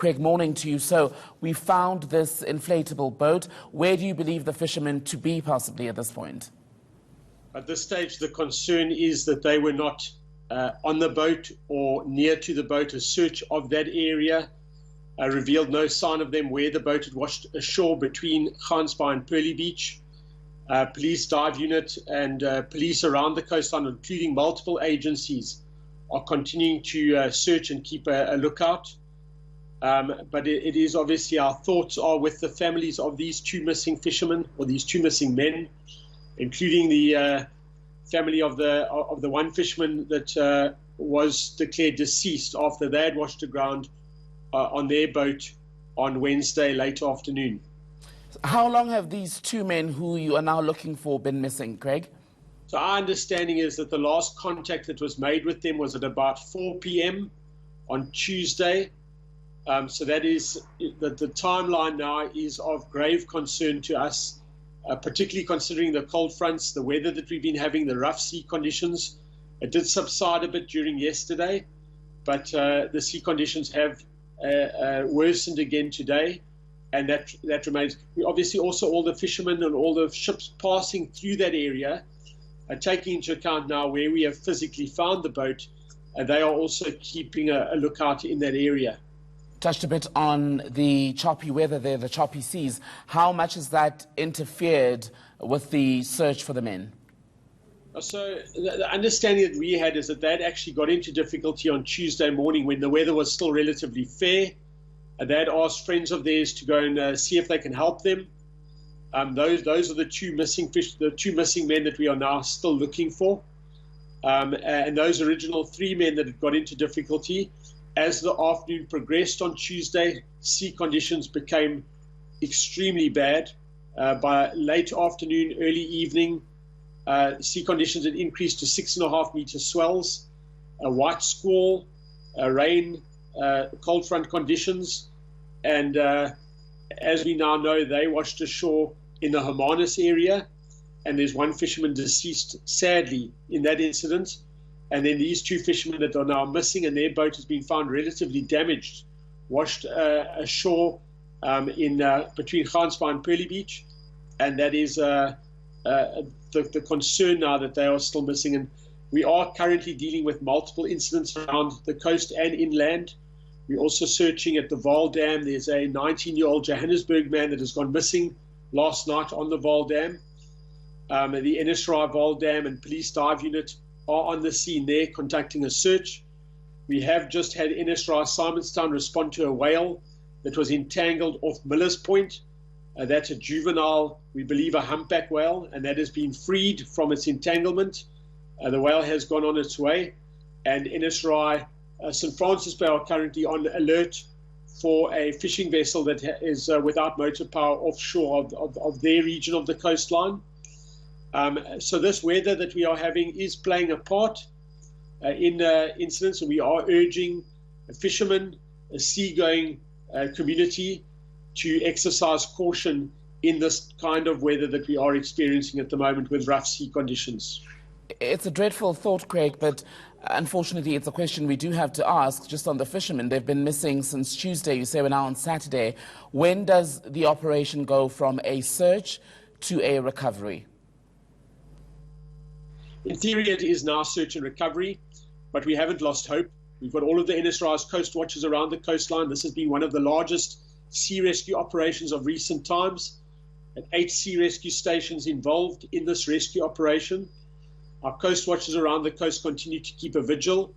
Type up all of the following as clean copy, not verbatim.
Craig, morning to you. So we found this inflatable boat. Where do you believe the fishermen to be possibly at this point? At this stage, the concern is that they were not on the boat or near to the boat. A search of that area revealed no sign of them where the boat had washed ashore between Gansbaai and Pearly Beach. Police dive unit and police around the coastline, including multiple agencies, are continuing to search and keep a lookout. But it is obviously our thoughts are with the families of these two missing fishermen, or these two missing men, including the family of the one fisherman that was declared deceased after they had washed aground on their boat on Wednesday late afternoon. How long have these two men who you are now looking for been missing, Craig? So our understanding is that the last contact that was made with them was at about 4 p.m. on Tuesday. So that is that the timeline now is of grave concern to us, particularly considering the cold fronts, the weather that we've been having, the rough sea conditions. It did subside a bit during yesterday, but the sea conditions have worsened again today, and that remains. We obviously also, all the fishermen and all the ships passing through that area are taking into account now where we have physically found the boat, and they are also keeping a lookout in that area. Touched a bit on the choppy weather there, the choppy seas. How much has that interfered with the search for the men? So the understanding that we had is that they'd actually got into difficulty on Tuesday morning when the weather was still relatively fair. They had asked friends of theirs to go and see if they can help them. Those are the two missing men that we are now still looking for. And those original three men that had got into difficulty, as the afternoon progressed on Tuesday, sea conditions became extremely bad. By late afternoon, early evening, sea conditions had increased to 6.5-meter swells, a white squall, rain, cold front conditions. And as we now know, they washed ashore in the Hermanus area, and there's one fisherman deceased, sadly, in that incident. And then these two fishermen that are now missing, and their boat has been found relatively damaged, washed ashore between Gansbaai and Pearly Beach. And that is the concern now, that they are still missing. And we are currently dealing with multiple incidents around the coast and inland. We're also searching at the Vaal Dam. There's a 19-year-old Johannesburg man that has gone missing last night on the Vaal Dam. The Innisfree Vaal Dam and police dive unit are on the scene there conducting a search. We have just had Innisfree Simonstown respond to a whale that was entangled off Millers Point. That's a juvenile, we believe, a humpback whale, and that has been freed from its entanglement. The whale has gone on its way, and Innisfree St. Francis Bay are currently on alert for a fishing vessel that is without motor power offshore of their region of the coastline. So this weather that we are having is playing a part in incidents, and we are urging fishermen, a seagoing community, to exercise caution in this kind of weather that we are experiencing at the moment with rough sea conditions. It's a dreadful thought, Craig, but unfortunately it's a question we do have to ask just on the fishermen. They've been missing since Tuesday. You say we're now on Saturday. When does the operation go from a search to a recovery? In theory, it is now search and recovery, but we haven't lost hope. We've got all of the Innisfree's coast watchers around the coastline. This has been one of the largest sea rescue operations of recent times, and 8 sea rescue stations involved in this rescue operation. Our coast watchers around the coast continue to keep a vigil.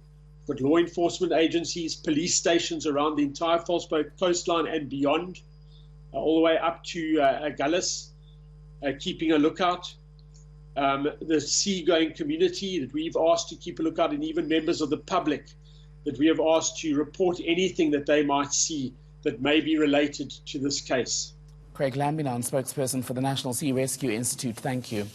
We've got law enforcement agencies, police stations around the entire Volksboat coastline and beyond, all the way up to Gullis, keeping a lookout. The seagoing community that we've asked to keep a lookout, and even members of the public that we have asked to report anything that they might see that may be related to this case. Craig Gansbaai, spokesperson for the National Sea Rescue Institute, thank you.